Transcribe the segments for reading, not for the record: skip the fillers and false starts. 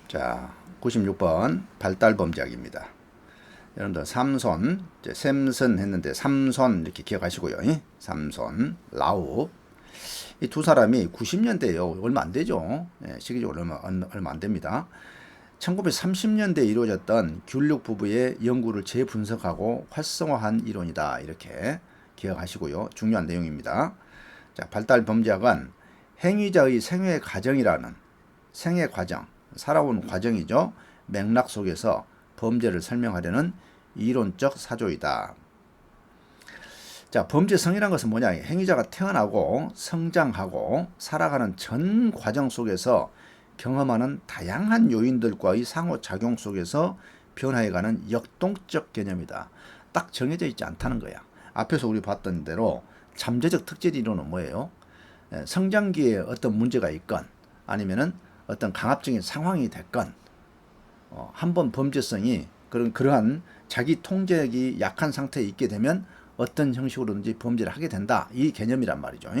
자, 96번 발달범죄학입니다. 여러분들 삼손, 샘슨 했는데 삼손 이렇게 기억하시고요. 삼손, 라우. 이 두 사람이 90년대에요. 얼마 안 되죠. 시기적으로 얼마 안 됩니다. 1930년대에 이루어졌던 귤룩 부부의 연구를 재분석하고 활성화한 이론이다. 이렇게 기억하시고요. 중요한 내용입니다. 자, 발달범죄학은 행위자의 생애 과정이라는 생애 과정, 살아온 과정이죠. 맥락 속에서 범죄를 설명하려는 이론적 사조이다. 자, 범죄성이란 것은 뭐냐? 행위자가 태어나고 성장하고 살아가는 전 과정 속에서 경험하는 다양한 요인들과의 상호작용 속에서 변화해가는 역동적 개념이다. 딱 정해져 있지 않다는 거야. 앞에서 우리 봤던 대로 잠재적 특질 이론은 뭐예요? 성장기에 어떤 문제가 있건 아니면은 어떤 강압적인 상황이 됐건 한번 범죄성이 그러한 자기 통제력이 약한 상태에 있게 되면 어떤 형식으로든지 범죄를 하게 된다. 이 개념이란 말이죠.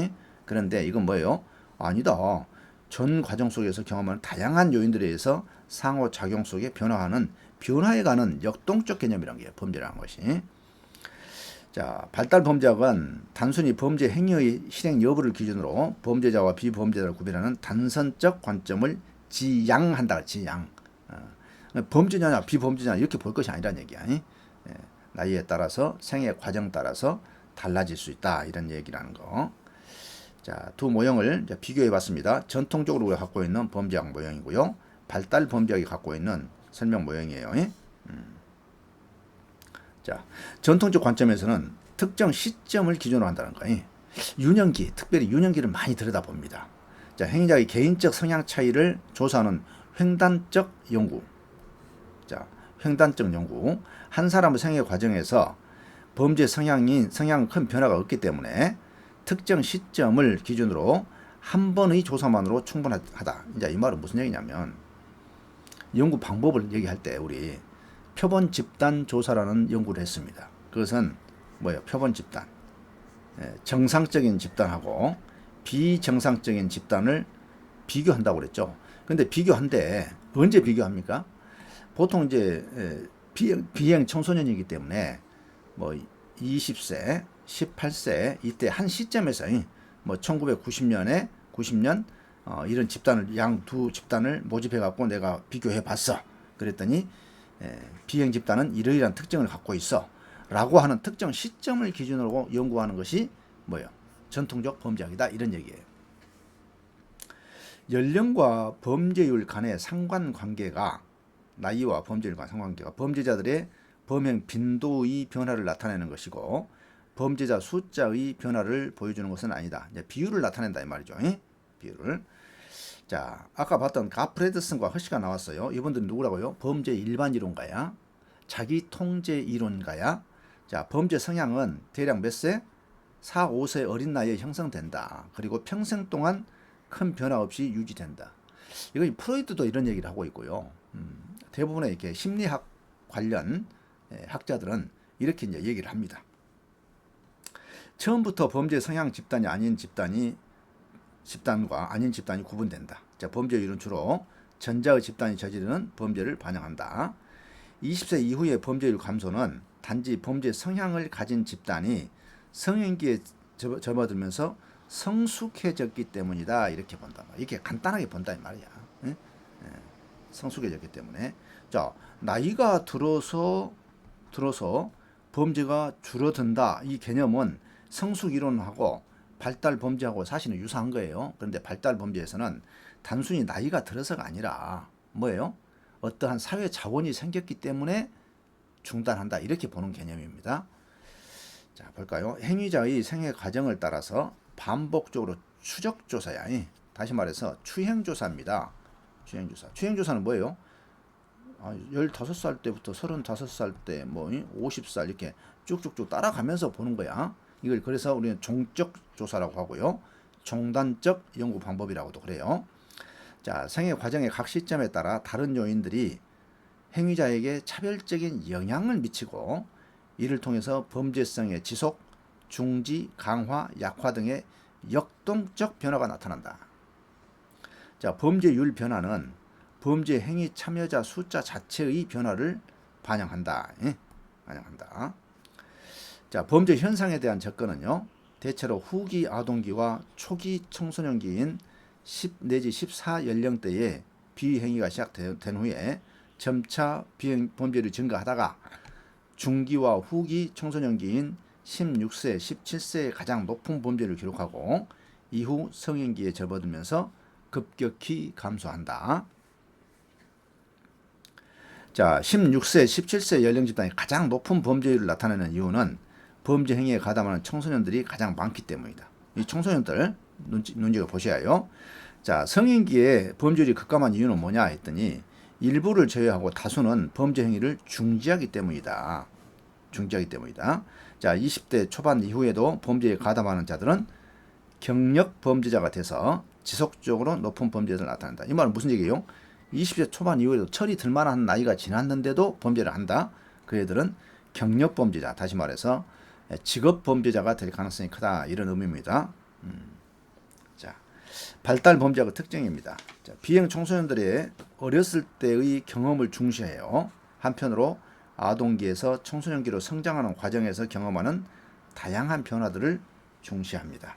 그런데 이건 뭐예요? 아니다. 전 과정 속에서 경험하는 다양한 요인들에 의해서 상호작용 속에 변화해가는 역동적 개념이라는 게 범죄라는 것이. 자, 발달범죄학은 단순히 범죄 행위의 실행 여부를 기준으로 범죄자와 비범죄자를 구별하는 단선적 관점을 지양한다. 지양. 범죄자냐 비범죄자냐 이렇게 볼 것이 아니라는 얘기야. 나이에 따라서 생애 과정 따라서 달라질 수 있다. 이런 얘기라는 거. 자, 두 모형을 비교해 봤습니다. 전통적으로 우리가 갖고 있는 범죄학 모형이고요. 발달범죄학이 갖고 있는 설명 모형이에요. 자, 전통적 관점에서는 특정 시점을 기준으로 한다는 거예요. 유년기, 특별히 유년기를 많이 들여다봅니다. 자, 행위자의 개인적 성향 차이를 조사하는 횡단적 연구. 자, 횡단적 연구. 한 사람의 생애 과정에서 범죄 성향은 큰 변화가 없기 때문에 특정 시점을 기준으로 한 번의 조사만으로 충분하다. 이제 이 말은 무슨 얘기냐면 연구 방법을 얘기할 때 우리 표본 집단 조사라는 연구를 했습니다. 그것은 뭐예요? 표본 집단. 정상적인 집단하고 비정상적인 집단을 비교한다고 그랬죠. 근데 비교한데 언제 비교합니까? 보통 이제 비행 청소년이기 때문에 뭐 20세, 18세 이때 한 시점에서 뭐 1990년에 90년 이런 집단을 양 두 집단을 모집해 갖고 내가 비교해 봤어. 그랬더니 비행 집단은 이러이러한 특징을 갖고 있어. 라고 하는 특정 시점을 기준으로 연구하는 것이 뭐예요? 전통적 범죄학이다. 이런 얘기예요. 연령과 범죄율 간의 상관관계가 나이와 범죄율 간의 상관관계가 범죄자들의 범행 빈도의 변화를 나타내는 것이고 범죄자 숫자의 변화를 보여주는 것은 아니다. 이제 비율을 나타낸다 이 말이죠. 비율을. 자, 아까 봤던 가프레드슨과 허시가 나왔어요. 이분들은 누구라고요? 범죄 일반 이론가야? 자기 통제 이론가야? 자, 범죄 성향은 대략 몇 세? 4, 5세 어린 나이에 형성된다. 그리고 평생 동안 큰 변화 없이 유지된다. 이거 프로이트도 이런 얘기를 하고 있고요. 대부분의 이렇게 심리학 관련 학자들은 이렇게 이제 얘기를 합니다. 처음부터 범죄 성향 집단과 아닌 집단이 구분된다. 자, 범죄율은 주로 전자의 집단이 저지르는 범죄를 반영한다. 20세 이후의 범죄율 감소는 단지 범죄 성향을 가진 집단이 성인기에 접어들면서 성숙해졌기 때문이다. 이렇게 본다. 이렇게 간단하게 본다 이 말이야. 성숙해졌기 때문에. 자, 나이가 들어서 범죄가 줄어든다. 이 개념은 성숙 이론하고 발달 범죄하고 사실은 유사한 거예요. 그런데 발달 범죄에서는 단순히 나이가 들어서가 아니라 뭐예요? 어떠한 사회 자원이 생겼기 때문에 중단한다. 이렇게 보는 개념입니다. 자, 볼까요? 행위자의 생애 과정을 따라서 반복적으로 추적 조사야. 다시 말해서 추행 조사입니다. 추행 조사. 추행 조사는 뭐예요? 15살 때부터 35살 때 뭐 50살 이렇게 쭉쭉쭉 따라가면서 보는 거야. 이걸 그래서 우리는 종적 조사라고 하고요. 종단적 연구 방법이라고도 그래요. 자, 생애 과정의 각 시점에 따라 다른 요인들이 행위자에게 차별적인 영향을 미치고 이를 통해서 범죄성의 지속, 중지, 강화, 약화 등의 역동적 변화가 나타난다. 자, 범죄율 변화는 범죄 행위 참여자 숫자 자체의 변화를 반영한다. 예? 반영한다. 자, 범죄 현상에 대한 접근은요. 대체로 후기 아동기와 초기 청소년기인 10 내지 14 연령대에 비행위가 시작된 후에 점차 범죄를 증가하다가 중기와 후기 청소년기인 16세, 17세에 가장 높은 범죄를 기록하고 이후 성인기에 접어들면서 급격히 감소한다. 자, 16세, 17세 연령 집단이 가장 높은 범죄율을 나타내는 이유는 범죄 행위에 가담하는 청소년들이 가장 많기 때문이다. 이 청소년들 눈여겨보셔야 해요. 자, 성인기에 범죄율이 급감한 이유는 뭐냐 했더니 일부를 제외하고 다수는 범죄 행위를 중지하기 때문이다. 중지하기 때문이다. 자, 20대 초반 이후에도 범죄에 가담하는 자들은 경력 범죄자가 돼서 지속적으로 높은 범죄를 나타낸다. 이 말은 무슨 얘기예요? 20대 초반 이후에도 철이 들만한 나이가 지났는데도 범죄를 한다. 그 애들은 경력 범죄자, 다시 말해서 직업 범죄자가 될 가능성이 크다. 이런 의미입니다. 자, 발달 범죄의 특징입니다. 자, 비행 청소년들의 어렸을 때의 경험을 중시해요. 한편으로 아동기에서 청소년기로 성장하는 과정에서 경험하는 다양한 변화들을 중시합니다.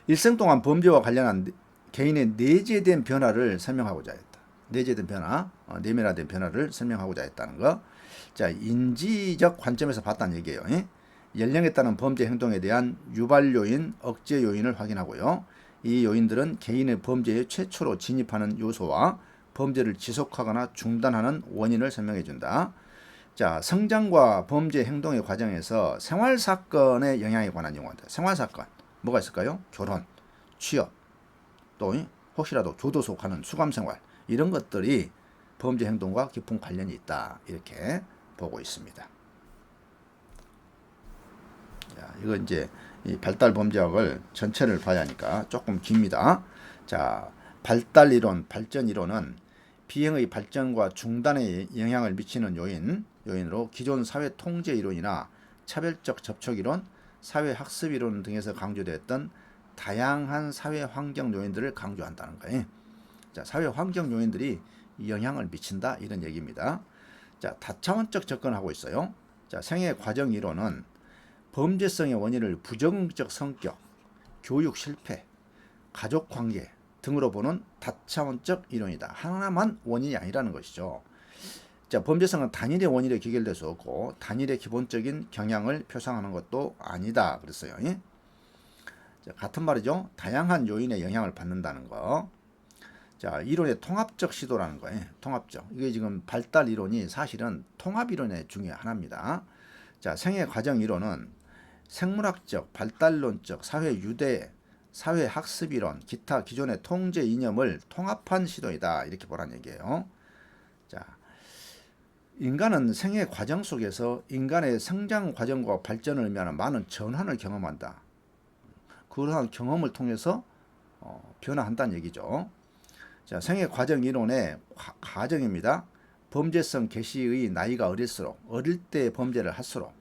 일생 동안 범죄와 관련한 개인의 내재된 변화를 설명하고자 했다. 내재된 변화, 내면화된 변화를 설명하고자 했다는 거. 자, 인지적 관점에서 봤다는 얘기예요. 연령에 따른 범죄 행동에 대한 유발 요인, 억제 요인을 확인하고요. 이 요인들은 개인의 범죄에 최초로 진입하는 요소와 범죄를 지속하거나 중단하는 원인을 설명해 준다. 자, 성장과 범죄 행동의 과정에서 생활 사건의 영향에 관한 용어다. 생활 사건 뭐가 있을까요? 결혼, 취업, 또 혹시라도 교도소 가는 수감 생활 이런 것들이 범죄 행동과 깊은 관련이 있다. 이렇게 보고 있습니다. 자, 이거 이제 이 발달 범죄학을 전체를 봐야 하니까 조금 깁니다. 자, 발달 이론, 발전 이론은 비행의 발전과 중단에 영향을 미치는 요인으로 기존 사회 통제 이론이나 차별적 접촉 이론, 사회 학습 이론 등에서 강조되었던 다양한 사회 환경 요인들을 강조한다는 거예요. 자, 사회 환경 요인들이 영향을 미친다 이런 얘기입니다. 자, 다차원적 접근하고 있어요. 자, 생애 과정 이론은 범죄성의 원인을 부정적 성격, 교육 실패, 가족 관계 등으로 보는 다차원적 이론이다. 하나만 원인이 아니라는 것이죠. 자, 범죄성은 단일의 원인에 기결될 수 없고 단일의 기본적인 경향을 표상하는 것도 아니다 그랬어요. 자, 같은 말이죠. 다양한 요인의 영향을 받는다는 거. 자, 이론의 통합적 시도라는 거예요. 통합적. 이게 지금 발달 이론이 사실은 통합 이론의 중에 하나입니다. 자, 생애 과정 이론은 생물학적, 발달론적, 사회 유대, 사회 학습 이론, 기타 기존의 통제 이념을 통합한 시도이다. 이렇게 보라는 얘기예요. 자, 인간은 생애 과정 속에서 인간의 성장 과정과 발전을 의미하는 많은 전환을 경험한다. 그러한 경험을 통해서 변화한다는 얘기죠. 자, 생애 과정 이론의 가정입니다. 범죄성 개시의 나이가 어릴 때 범죄를 할수록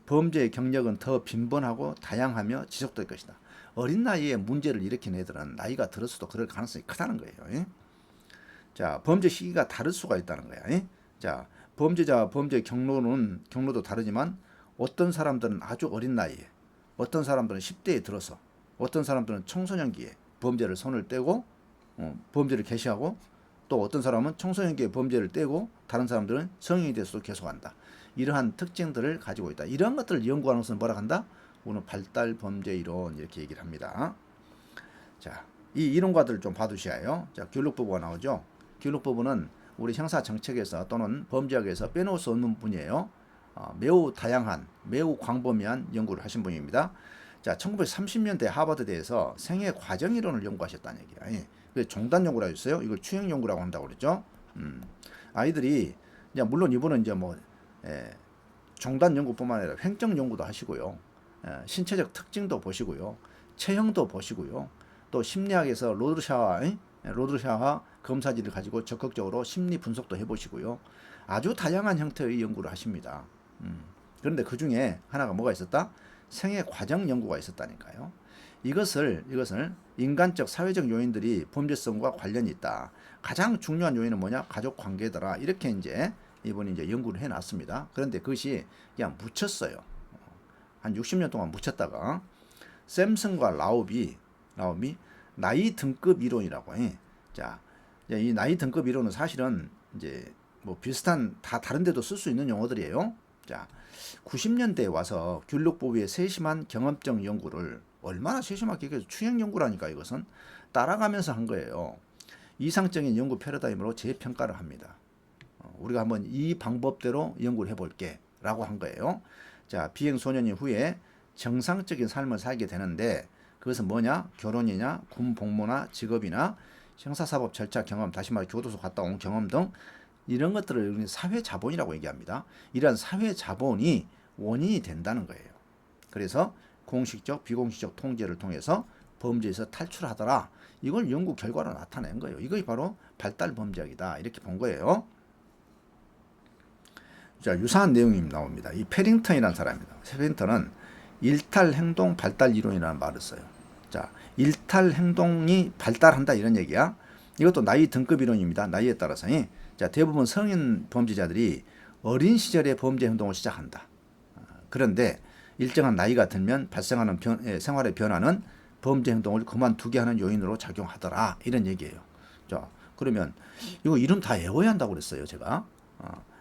범죄의 경력은 더 빈번하고 다양하며 지속될 것이다. 어린 나이에 문제를 일으킨 애들은 나이가 들어서도 그럴 가능성이 크다는 거예요. 자, 범죄 시기가 다를 수가 있다는 거야. 자, 범죄자 범죄 경로도 다르지만 어떤 사람들은 아주 어린 나이에, 어떤 사람들은 10대에 들어서, 어떤 사람들은 청소년기에 범죄를 손을 떼고 범죄를 개시하고, 또 어떤 사람은 청소년기에 범죄를 떼고 다른 사람들은 성인이 돼서도 계속한다. 이러한 특징들을 가지고 있다. 이러한 것들을 연구하는 것은 뭐라 한다? 오늘 발달 범죄 이론 이렇게 얘기를 합니다. 자, 이 이론과들을 좀 봐두셔야 해요. 자, 교육 부부가 나오죠. 교육 부부는 우리 형사 정책에서 또는 범죄학에서 빼놓을 수 없는 분이에요. 매우 다양한, 매우 광범위한 연구를 하신 분입니다. 자, 1930년대 하버드대에서 생애 과정 이론을 연구하셨다는 얘기야. 종단 연구라고 했어요. 이걸 추행 연구라고 한다고 그랬죠. 아이들이 이제 물론 이분은 이제 종단 연구뿐만 아니라 횡령 연구도 하시고요. 신체적 특징도 보시고요. 체형도 보시고요. 또 심리학에서 로드샤와 검사지를 가지고 적극적으로 심리 분석도 해보시고요. 아주 다양한 형태의 연구를 하십니다. 그런데 그 중에 하나가 뭐가 있었다? 생애 과정 연구가 있었다니까요. 이것을 인간적 사회적 요인들이 범죄성과 관련이 있다. 가장 중요한 요인은 뭐냐? 가족 관계더라. 이렇게 이제 이분이 이제 연구를 해놨습니다. 그런데 그것이 그냥 묻혔어요. 한 60년 동안 묻혔다가 샘슨과 라웁이 나이 등급 이론이라고 해. 자, 이 나이 등급 이론은 사실은 이제 뭐 비슷한 다 다른 데도 쓸 수 있는 용어들이에요. 자, 90년대에 와서 귤룩보비의 세심한 경험적 연구를 얼마나 세심하게 해서 추행 연구라니까 이것은 따라가면서 한 거예요. 이상적인 연구 패러다임으로 재평가를 합니다. 우리가 한번 이 방법대로 연구를 해볼게 라고 한 거예요. 자, 비행소년이 후에 정상적인 삶을 살게 되는데 그것은 뭐냐? 결혼이냐, 군 복무나 직업이나 형사사법 절차 경험, 다시 말해 교도소 갔다 온 경험 등 이런 것들을 사회 자본이라고 얘기합니다. 이러한 사회 자본이 원인이 된다는 거예요. 그래서 공식적, 비공식적 통제를 통해서 범죄에서 탈출하더라. 이걸 연구 결과로 나타낸 거예요. 이것이 바로 발달 범죄학이다. 이렇게 본 거예요. 자, 유사한 내용이 나옵니다. 이 패링턴이라는 사람입니다. 패링턴은 일탈 행동 발달 이론이라는 말을 써요. 자, 일탈 행동이 발달한다 이런 얘기야. 이것도 나이 등급 이론입니다. 나이에 따라서. 자, 대부분 성인 범죄자들이 어린 시절에 범죄 행동을 시작한다. 그런데 일정한 나이가 들면 발생하는 생활의 변화는 범죄 행동을 그만두게 하는 요인으로 작용하더라. 이런 얘기예요. 자, 그러면 이거 이름 다 외워야 한다고 그랬어요. 제가.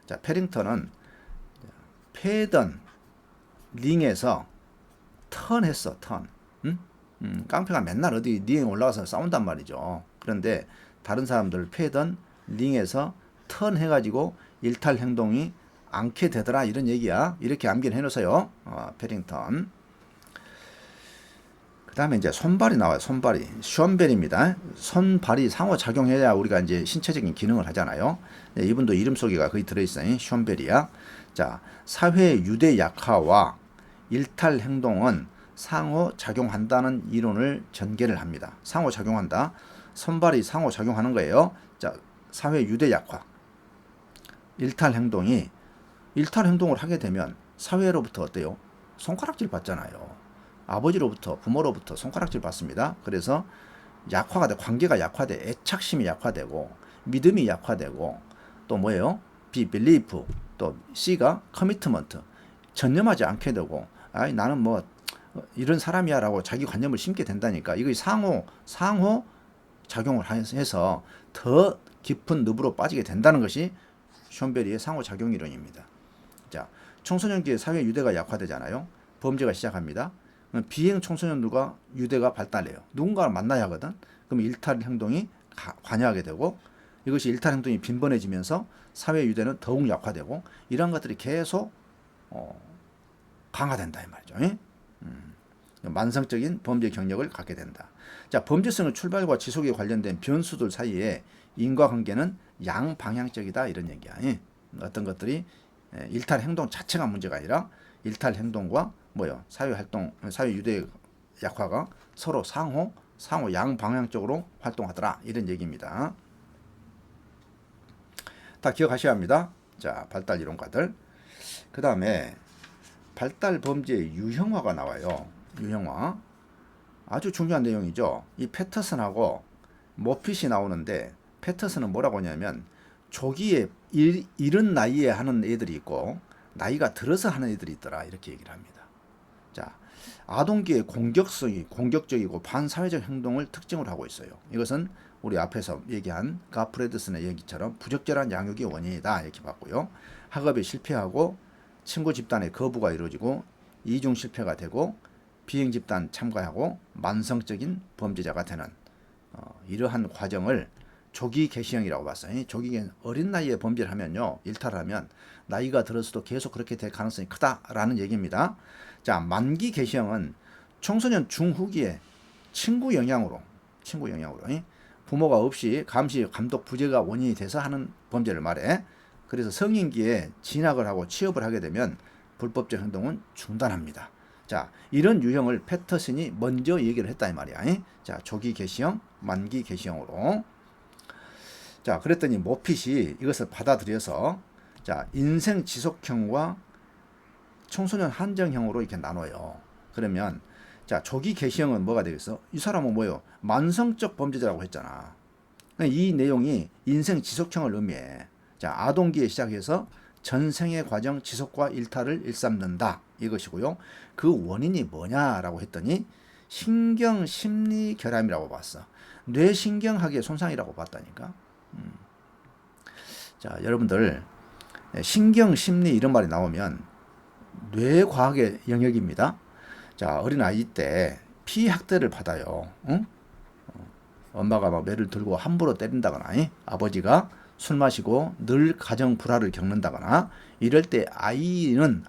자, 패링턴은 패던 링에서 턴했어. 턴. 깡패가 맨날 어디 링에 올라가서 싸운단 말이죠. 그런데 다른 사람들 패던 링에서 턴 해가지고 일탈 행동이 않게 되더라 이런 얘기야. 이렇게 암기를 해놓으세요. 패링턴. 그 다음에 이제 손발이 나와요. 손발이. 션벨입니다. 손발이 상호작용해야 우리가 이제 신체적인 기능을 하잖아요. 네, 이분도 이름 속에가 거의 들어있어요. 션벨이야. 자, 사회 유대 약화와 일탈 행동은 상호작용한다는 이론을 전개를 합니다. 상호작용한다. 손발이 상호작용하는 거예요. 자, 사회 유대 약화. 일탈 행동을 하게 되면 사회로부터 어때요? 손가락질 받잖아요. 아버지로부터, 부모로부터 손가락질 받습니다. 그래서 약화가 돼, 관계가 약화돼, 애착심이 약화되고, 믿음이 약화되고, 또 뭐예요? belief, 또 C가 commitment, 전념하지 않게 되고, 아이, 나는 뭐, 이런 사람이야 라고 자기 관념을 심게 된다니까. 이거 상호 작용을 해서 더 깊은 늪으로 빠지게 된다는 것이 션베리의 상호작용 이론입니다. 자, 청소년기에 사회 유대가 약화되잖아요. 범죄가 시작합니다. 비행 청소년들과 유대가 발달해요. 누군가를 만나야 하거든. 그럼 일탈 행동이 관여하게 되고 이것이 일탈 행동이 빈번해지면서 사회 유대는 더욱 약화되고 이런 것들이 계속 강화된다 이 말이죠. 만성적인 범죄 경력을 갖게 된다. 자, 범죄성의 출발과 지속에 관련된 변수들 사이에 인과관계는 양방향적이다 이런 얘기야. 어떤 것들이 일탈 행동 자체가 문제가 아니라 일탈 행동과 사회활동, 사회 유대 약화가 서로 상호 양방향적으로 활동하더라 이런 얘기입니다. 다 기억하셔야 합니다. 자, 발달 이론가들. 그 다음에 발달 범죄의 유형화가 나와요. 유형화. 아주 중요한 내용이죠. 이 패터슨하고 모핏이 나오는데 패터슨은 뭐라고 하냐면 조기에 이른 나이에 하는 애들이 있고 나이가 들어서 하는 애들이 있더라 이렇게 얘기를 합니다. 자, 아동기의 공격적이고 반사회적 행동을 특징으로 하고 있어요. 이것은 우리 앞에서 얘기한 가프레드슨의 얘기처럼 부적절한 양육이 원인이다 이렇게 봤고요. 학업에 실패하고 친구 집단의 거부가 이루어지고 이중 실패가 되고 비행 집단 참가하고 만성적인 범죄자가 되는 이러한 과정을 조기 개시형이라고 봤어요. 조기 어린 나이에 범죄를 하면요, 일탈을 하면 나이가 들어서도 계속 그렇게 될 가능성이 크다라는 얘기입니다. 자, 만기 개시형은 청소년 중후기에 친구 영향으로 부모가 없이 감시 감독 부재가 원인이 돼서 하는 범죄를 말해. 그래서 성인기에 진학을 하고 취업을 하게 되면 불법적 행동은 중단합니다. 자, 이런 유형을 패터슨이 먼저 얘기를 했다 이 말이야. 자, 조기 개시형, 만기 개시형으로. 자, 그랬더니 모핏이 이것을 받아들여서 자, 인생 지속형과 청소년 한정형으로 이렇게 나눠요. 그러면 자, 조기 개시형은 뭐가 되겠어? 이 사람은 뭐예요? 만성적 범죄자라고 했잖아. 이 내용이 인생 지속형을 의미해. 자, 아동기에 시작해서 전생의 과정 지속과 일탈을 일삼는다. 이것이고요. 그 원인이 뭐냐라고 했더니 신경 심리 결함이라고 봤어. 뇌신경학의 손상이라고 봤다니까. 자, 여러분들 신경 심리 이런 말이 나오면 뇌과학의 영역입니다. 자, 어린아이 때 피학대를 받아요. 응? 엄마가 막 매를 들고 함부로 때린다거나, 아버지가 술 마시고 늘 가정 불화를 겪는다거나, 이럴 때 아이는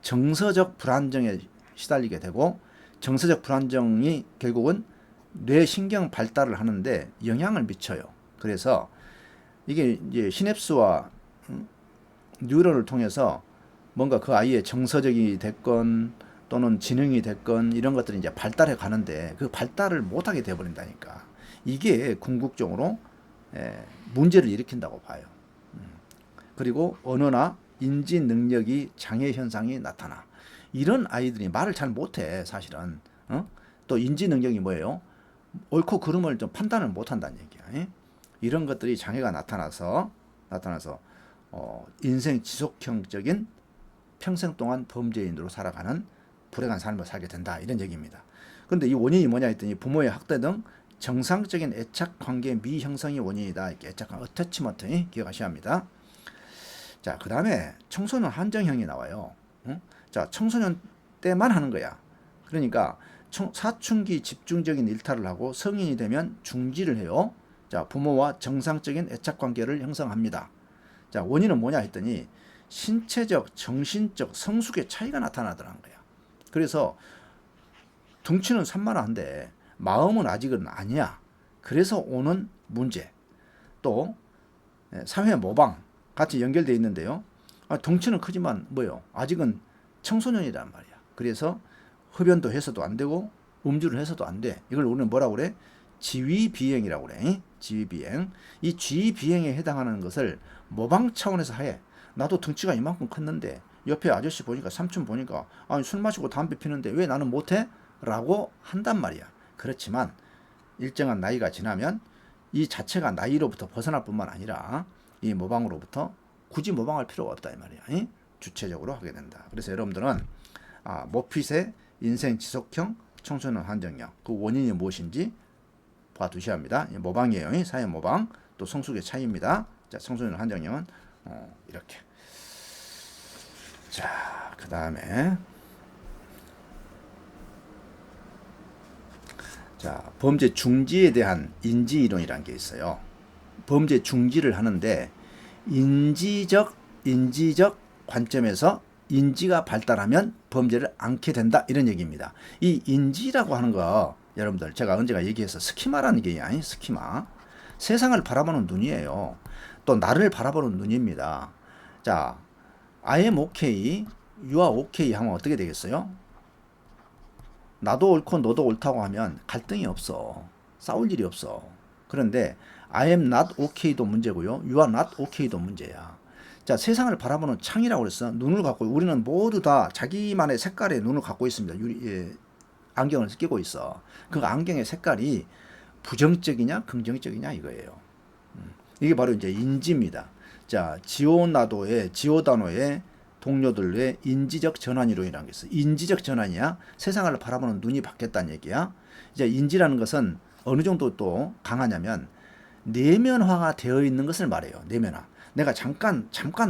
정서적 불안정에 시달리게 되고, 정서적 불안정이 결국은 뇌신경 발달을 하는데 영향을 미쳐요. 그래서 이게 이제 시냅스와 뉴런을 통해서 뭔가 그 아이의 정서적이 됐건 또는 지능이 됐건 이런 것들이 이제 발달해 가는데 그 발달을 못하게 되어버린다니까. 이게 궁극적으로 문제를 일으킨다고 봐요. 그리고 언어나 인지 능력이 장애 현상이 나타나. 이런 아이들이 말을 잘 못해 사실은. 또 인지 능력이 뭐예요? 옳고 그름을 좀 판단을 못한다는 얘기야. 이런 것들이 장애가 나타나서 인생 지속형적인 평생 동안 범죄인으로 살아가는 불행한 삶을 살게 된다 이런 얘기입니다. 그런데 이 원인이 뭐냐 했더니 부모의 학대 등 정상적인 애착 관계 미형성이 원인이다. 이렇게 애착 어태치먼트 기억하셔야 합니다. 자, 그 다음에 청소년 한정형이 나와요. 자, 청소년 때만 하는 거야. 그러니까 사춘기 집중적인 일탈을 하고 성인이 되면 중지를 해요. 자, 부모와 정상적인 애착 관계를 형성합니다. 자, 원인은 뭐냐 했더니 신체적, 정신적 성숙의 차이가 나타나더라는 거야. 그래서 덩치는 산만한데 마음은 아직은 아니야. 그래서 오는 문제. 또 사회 모방 같이 연결되어 있는데요. 덩치는 크지만 뭐요? 아직은 청소년이란 말이야. 그래서 흡연도 해서도 안 되고 음주를 해서도 안 돼. 이걸 우리는 뭐라고 그래? 지위비행이라고 그래. 지위비행. 이 지위비행에 해당하는 것을 모방 차원에서 해. 나도 덩치가 이만큼 컸는데 옆에 아저씨 보니까 삼촌 보니까 아니 술 마시고 담배 피는데 왜 나는 못해? 라고 한단 말이야. 그렇지만 일정한 나이가 지나면 이 자체가 나이로부터 벗어날 뿐만 아니라 이 모방으로부터 굳이 모방할 필요가 없다 이 말이야. 주체적으로 하게 된다. 그래서 여러분들은 모핏의 인생 지속형 청소년 한정형 그 원인이 무엇인지 봐두셔야 합니다. 모방이에요. 사회 모방 또 성숙의 차이입니다. 자, 청소년 한정형은 이렇게. 자, 그 다음에 자, 범죄 중지에 대한 인지 이론이라는 게 있어요. 범죄 중지를 하는데 인지적 관점에서 인지가 발달하면 범죄를 않게 된다 이런 얘기입니다. 이 인지라고 하는 거 여러분들 제가 언제가 얘기해서 스키마라는 게 아니 스키마. 세상을 바라보는 눈이에요. 또 나를 바라보는 눈입니다. 자, I am okay, you are okay 하면 어떻게 되겠어요? 나도 옳고 너도 옳다고 하면 갈등이 없어. 싸울 일이 없어. 그런데 I am not okay도 문제고요. You are not okay도 문제야. 자, 세상을 바라보는 창이라고 그랬어. 눈을 갖고 우리는 모두 다 자기만의 색깔의 눈을 갖고 있습니다. 안경을 끼고 있어. 그 안경의 색깔이 부정적이냐 긍정적이냐 이거예요. 이게 바로 이제 인지입니다. 자, 지오다노의 동료들의 인지적 전환 이론이라는 게 있어. 인지적 전환이야. 세상을 바라보는 눈이 바뀌었다는 얘기야. 이제 인지라는 것은 어느 정도 또 강하냐면 내면화가 되어 있는 것을 말해요. 내면화. 내가 잠깐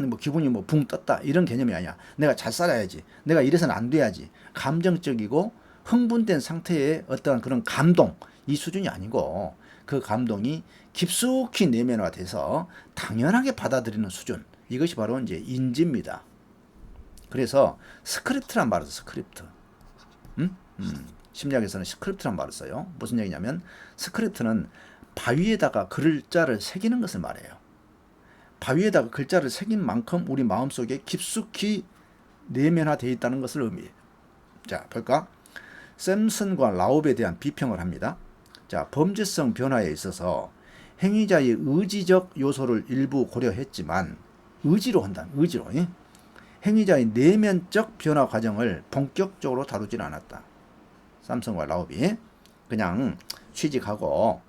뭐 기분이 뭐 붕 떴다 이런 개념이 아니야. 내가 잘 살아야지. 내가 이래서는 안 돼야지. 감정적이고 흥분된 상태의 어떤 그런 감동 이 수준이 아니고 그 감동이 깊숙이 내면화돼서 당연하게 받아들이는 수준. 이것이 바로 이제 인지입니다. 그래서 스크립트란 말을 써. 스크립트. 심리학에서는 스크립트란 말을 써요. 무슨 얘기냐면 스크립트는 바위에다가 글자를 새기는 것을 말해요. 바위에다가 글자를 새긴 만큼 우리 마음속에 깊숙이 내면화되어 있다는 것을 의미해요. 자, 볼까? 샘슨과 라옵에 대한 비평을 합니다. 자, 범죄성 변화에 있어서 행위자의 의지적 요소를 일부 고려했지만 의지로 한다. 의지로. 행위자의 내면적 변화 과정을 본격적으로 다루지는 않았다. 삼성과 라업이 그냥 취직하고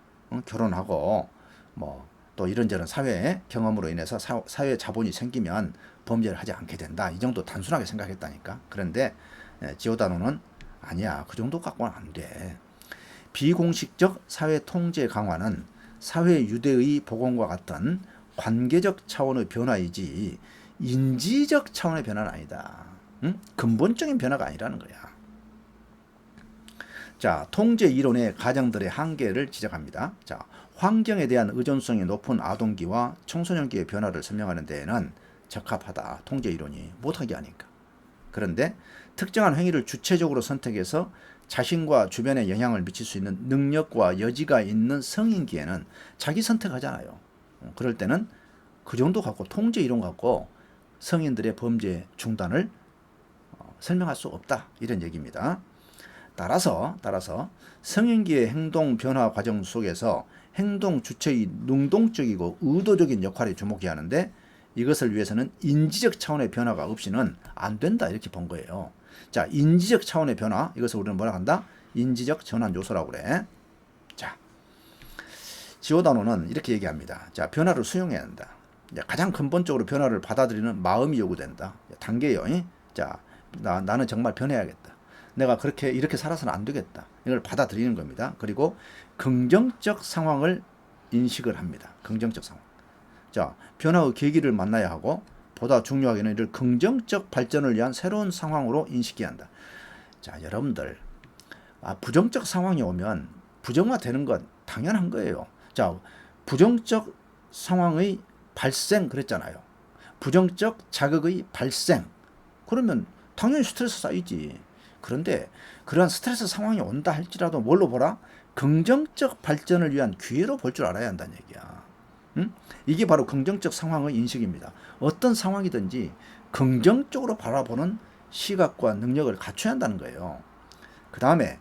결혼하고 뭐 또 이런저런 사회 경험으로 인해서 사회 자본이 생기면 범죄를 하지 않게 된다. 이 정도 단순하게 생각했다니까. 그런데 지오다노는 아니야. 그 정도 갖고는 안 돼. 비공식적 사회 통제 강화는 사회 유대의 복원과 같은 관계적 차원의 변화이지 인지적 차원의 변화는 아니다. 응? 근본적인 변화가 아니라는 거야. 자, 통제 이론의 가정들의 한계를 지적합니다. 자, 환경에 대한 의존성이 높은 아동기와 청소년기의 변화를 설명하는 데에는 적합하다. 통제 이론이 못하게 하니까. 그런데 특정한 행위를 주체적으로 선택해서 자신과 주변에 영향을 미칠 수 있는 능력과 여지가 있는 성인기에는 자기 선택하잖아요. 그럴 때는 그 정도 갖고 통제 이론 갖고 성인들의 범죄 중단을 설명할 수 없다. 이런 얘기입니다. 따라서 성인기의 행동 변화 과정 속에서 행동 주체의 능동적이고 의도적인 역할에 주목해야 하는데 이것을 위해서는 인지적 차원의 변화가 없이는 안 된다. 이렇게 본 거예요. 자, 인지적 차원의 변화, 이것을 우리는 뭐라 한다? 인지적 전환 요소라고 그래. 자, 지오다노는 이렇게 얘기합니다. 자, 변화를 수용해야 한다. 가장 근본적으로 변화를 받아들이는 마음이 요구된다. 단계요. 자, 나는 정말 변해야겠다. 내가 이렇게 살아서는 안 되겠다. 이걸 받아들이는 겁니다. 그리고 긍정적 상황을 인식을 합니다. 긍정적 상황. 자, 변화의 계기를 만나야 하고 보다 중요하게는 이를 긍정적 발전을 위한 새로운 상황으로 인식해야 한다. 자, 여러분들 부정적 상황이 오면 부정화되는 건 당연한 거예요. 자, 부정적 상황의 발생 그랬잖아요. 부정적 자극의 발생. 그러면 당연히 스트레스 쌓이지. 그런데 그러한 스트레스 상황이 온다 할지라도 뭘로 보라? 긍정적 발전을 위한 기회로 볼 줄 알아야 한다는 얘기야. 응? 이게 바로 긍정적 상황의 인식입니다. 어떤 상황이든지 긍정적으로 바라보는 시각과 능력을 갖춰야 한다는 거예요. 그 다음에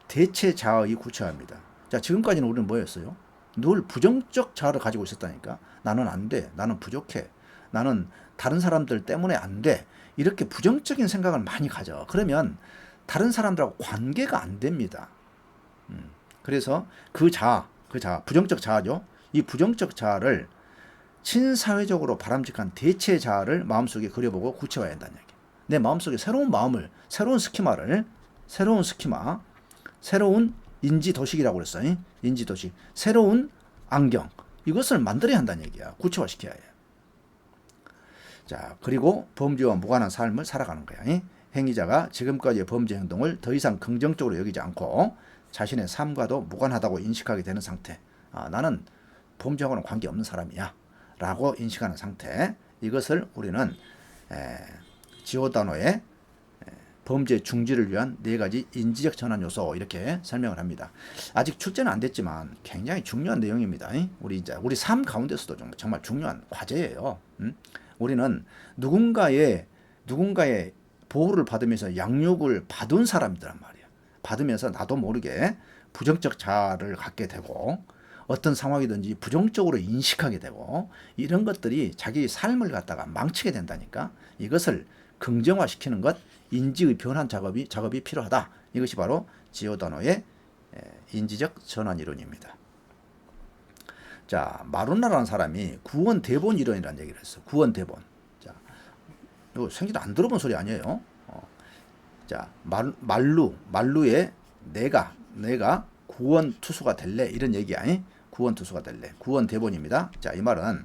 대체 자아의 구체화입니다. 자, 지금까지는 우리는 뭐였어요? 늘 부정적 자아를 가지고 있었다니까. 나는 안 돼. 나는 부족해. 나는 다른 사람들 때문에 안 돼. 이렇게 부정적인 생각을 많이 가져. 그러면 다른 사람들하고 관계가 안 됩니다. 그래서 그 자아, 부정적 자아죠. 이 부정적 자아를 친사회적으로 바람직한 대체 자아를 마음속에 그려보고 구체화해야 한다는 얘기. 내 마음속에 새로운 마음을, 새로운 스키마, 새로운 인지도식이라고 그랬어요. 인지도식. 새로운 안경. 이것을 만들어야 한다는 얘기야. 구체화시켜야 해. 자, 그리고 범죄와 무관한 삶을 살아가는 거야. 행위자가 지금까지의 범죄 행동을 더 이상 긍정적으로 여기지 않고 자신의 삶과도 무관하다고 인식하게 되는 상태. 나는 범죄하고는 관계없는 사람이야 라고 인식하는 상태. 이것을 우리는 지오다노의 범죄 중지를 위한 4가지 인지적 전환 요소 이렇게 설명을 합니다. 아직 출제는 안 됐지만 굉장히 중요한 내용입니다. 우리 삶 가운데서도 정말 중요한 과제예요. 우리는 누군가의 보호를 받으면서 양육을 받은 사람이란 말이야. 받으면서 나도 모르게 부정적 자아를 갖게 되고 어떤 상황이든지 부정적으로 인식하게 되고 이런 것들이 자기 삶을 갖다가 망치게 된다니까. 이것을 긍정화시키는 것, 인지의 변환 작업이 필요하다. 이것이 바로 지오다노의 인지적 전환 이론입니다. 자, 마루나라는 사람이 구원 대본 이론이라는 얘기를 했어. 구원 대본. 자, 이거 생전 안 들어본 소리 아니에요. 자, 말루의 내가 구원 투수가 될래 이런 얘기 아니? 구원 투수가 될래. 구원 대본입니다. 자, 이 말은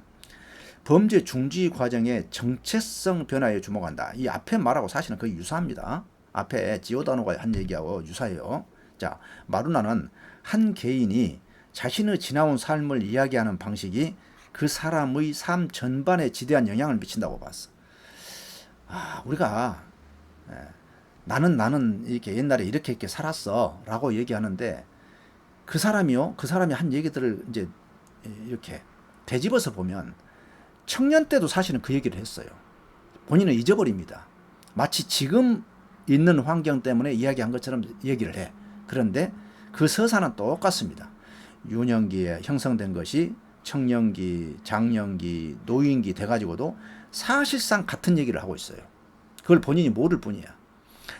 범죄 중지 과정의 정체성 변화에 주목한다. 이 앞에 말하고 사실은 거의 유사합니다. 앞에 지오다노가 한 얘기하고 유사해요. 자, 마루나는 한 개인이 자신의 지나온 삶을 이야기하는 방식이 그 사람의 삶 전반에 지대한 영향을 미친다고 봤어. 우리가 나는 이렇게 옛날에 이렇게 살았어라고 얘기하는데 그 사람이 한 얘기들을 이제 이렇게 되짚어서 보면 청년 때도 사실은 그 얘기를 했어요. 본인은 잊어버립니다. 마치 지금 있는 환경 때문에 이야기한 것처럼 얘기를 해. 그런데 그 서사는 똑같습니다. 유년기에 형성된 것이 청년기, 장년기, 노인기 돼가지고도 사실상 같은 얘기를 하고 있어요. 그걸 본인이 모를 뿐이야.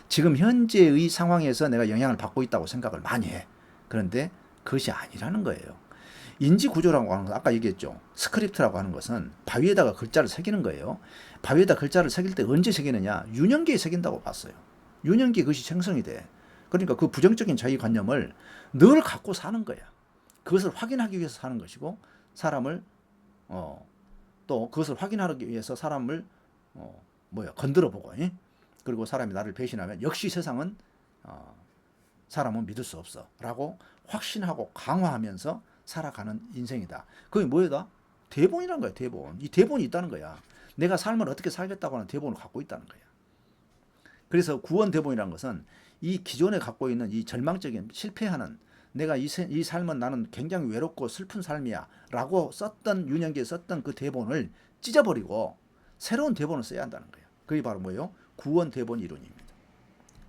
지금 현재의 상황에서 내가 영향을 받고 있다고 생각을 많이 해. 그런데 그것이 아니라는 거예요. 인지 구조라고 하는 건 아까 얘기했죠. 스크립트라고 하는 것은 바위에다가 글자를 새기는 거예요. 바위에다 글자를 새길 때 언제 새기느냐? 유년기에 새긴다고 봤어요. 유년기에 그것이 생성이 돼. 그러니까 그 부정적인 자기관념을 늘 갖고 사는 거야. 그것을 확인하기 위해서 사는 것이고 사람을 또 그것을 확인하기 위해서 사람을 건드려보고 그리고 사람이 나를 배신하면 역시 세상은 사람은 믿을 수 없어 라고 확신하고 강화하면서 살아가는 인생이다. 그게 뭐다? 대본이란 거야. 대본. 이 대본이 있다는 거야. 내가 삶을 어떻게 살겠다고 하는 대본을 갖고 있다는 거야. 그래서 구원 대본이란 것은 이 기존에 갖고 있는 이 절망적인 실패하는 내가 이 삶은 나는 굉장히 외롭고 슬픈 삶이야 라고 썼던 유년기에 썼던 그 대본을 찢어버리고 새로운 대본을 써야 한다는 거예요. 그게 바로 뭐예요? 구원 대본 이론입니다.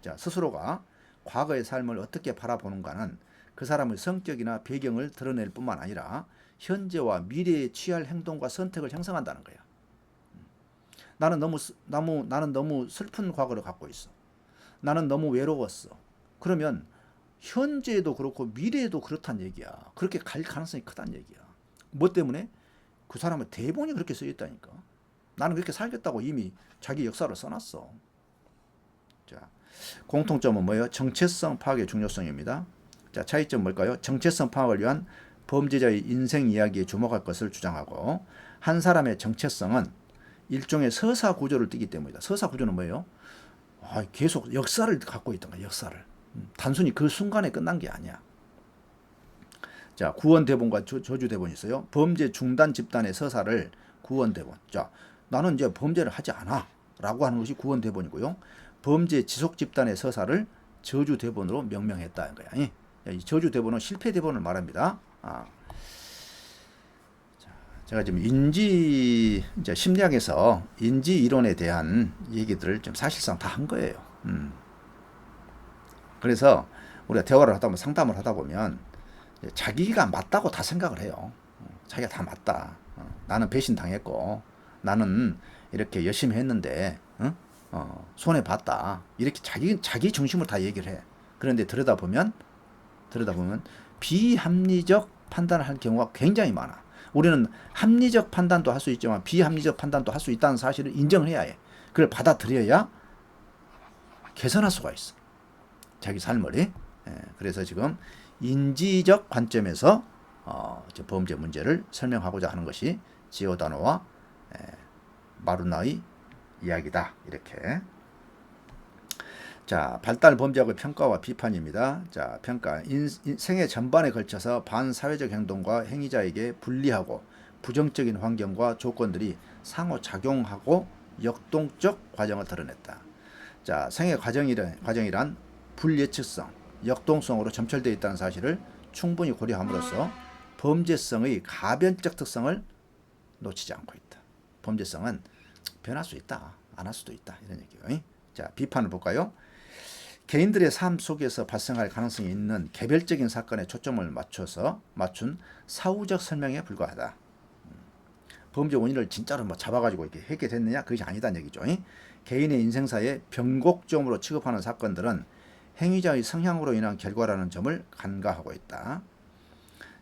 자, 스스로가 과거의 삶을 어떻게 바라보는가는 그 사람의 성격이나 배경을 드러낼 뿐만 아니라 현재와 미래에 취할 행동과 선택을 형성한다는 거야. 나는 너무 슬픈 과거를 갖고 있어. 나는 너무 외로웠어. 그러면 현재에도 그렇고 미래에도 그렇다는 얘기야. 그렇게 갈 가능성이 크다는 얘기야. 뭐 때문에? 그 사람의 대본이 그렇게 쓰여 있다니까. 나는 그렇게 살겠다고 이미 자기 역사를 써놨어. 자, 공통점은 뭐예요? 정체성 파악의 중요성입니다. 자, 차이점 뭘까요? 정체성 파악을 위한 범죄자의 인생 이야기에 주목할 것을 주장하고 한 사람의 정체성은 일종의 서사 구조를 띠기 때문이다. 서사 구조는 뭐예요? 계속 역사를 갖고 있던 거야. 역사를. 단순히 그 순간에 끝난 게 아니야. 자, 구원 대본과 저주 대본이 있어요. 범죄 중단 집단의 서사를 구원 대본. 자, 나는 이제 범죄를 하지 않아 라고 하는 것이 구원 대본이고요. 범죄 지속 집단의 서사를 저주 대본으로 명명했다는 거야. 이 저주 대본은 실패 대본을 말합니다. 제가 지금 이제 심리학에서 인지 이론에 대한 얘기들을 좀 사실상 다 한 거예요. 그래서 우리가 대화를 하다 보면 상담을 하다 보면 자기가 맞다고 다 생각을 해요. 자기가 다 맞다. 나는 배신 당했고 나는 이렇게 열심히 했는데 손해 봤다. 이렇게 자기 중심으로 다 얘기를 해. 그런데 들여다보면 비합리적 판단을 할 경우가 굉장히 많아. 우리는 합리적 판단도 할 수 있지만 비합리적 판단도 할 수 있다는 사실을 인정을 해야 해. 그걸 받아들여야 개선할 수가 있어. 자기 삶을. 그래서 지금 인지적 관점에서 범죄 문제를 설명하고자 하는 것이 지오다노와 마루나의 이야기다. 이렇게. 자, 발달 범죄학의 평가와 비판입니다. 자, 평가. 생애 전반에 걸쳐서 반사회적 행동과 행위자에게 불리하고 부정적인 환경과 조건들이 상호작용하고 역동적 과정을 드러냈다. 자, 생애 과정이란 불예측성, 역동성으로 점철되어 있다는 사실을 충분히 고려함으로써 범죄성의 가변적 특성을 놓치지 않고 있다. 범죄성은 변할 수 있다. 안 할 수도 있다. 이런 얘기예요. 자, 비판을 볼까요? 개인들의 삶 속에서 발생할 가능성이 있는 개별적인 사건에 초점을 맞춘 사후적 설명에 불과하다. 범죄 원인을 진짜로 잡아가지고 이렇게 해결했느냐? 그것이 아니다는 얘기죠. 개인의 인생사에 변곡점으로 취급하는 사건들은 행위자의 성향으로 인한 결과라는 점을 간과하고 있다.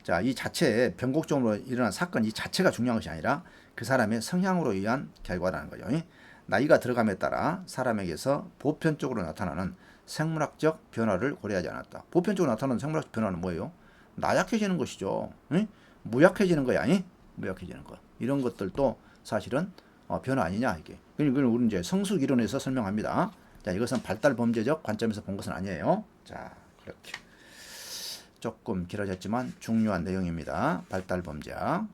자, 이 자체에 변곡점으로 일어난 사건 이 자체가 중요한 것이 아니라 그 사람의 성향으로 의한 결과라는 거죠. 나이가 들어감에 따라 사람에게서 보편적으로 나타나는 생물학적 변화를 고려하지 않았다. 보편적으로 나타나는 생물학적 변화는 뭐예요? 나약해지는 것이죠. 무약해지는 거야. 무약해지는 거. 이런 것들도 사실은 변화 아니냐 이게. 그걸 우리는 이제 성숙 이론에서 설명합니다. 자, 이것은 발달 범죄적 관점에서 본 것은 아니에요. 자, 이렇게 조금 길어졌지만 중요한 내용입니다. 발달 범죄학.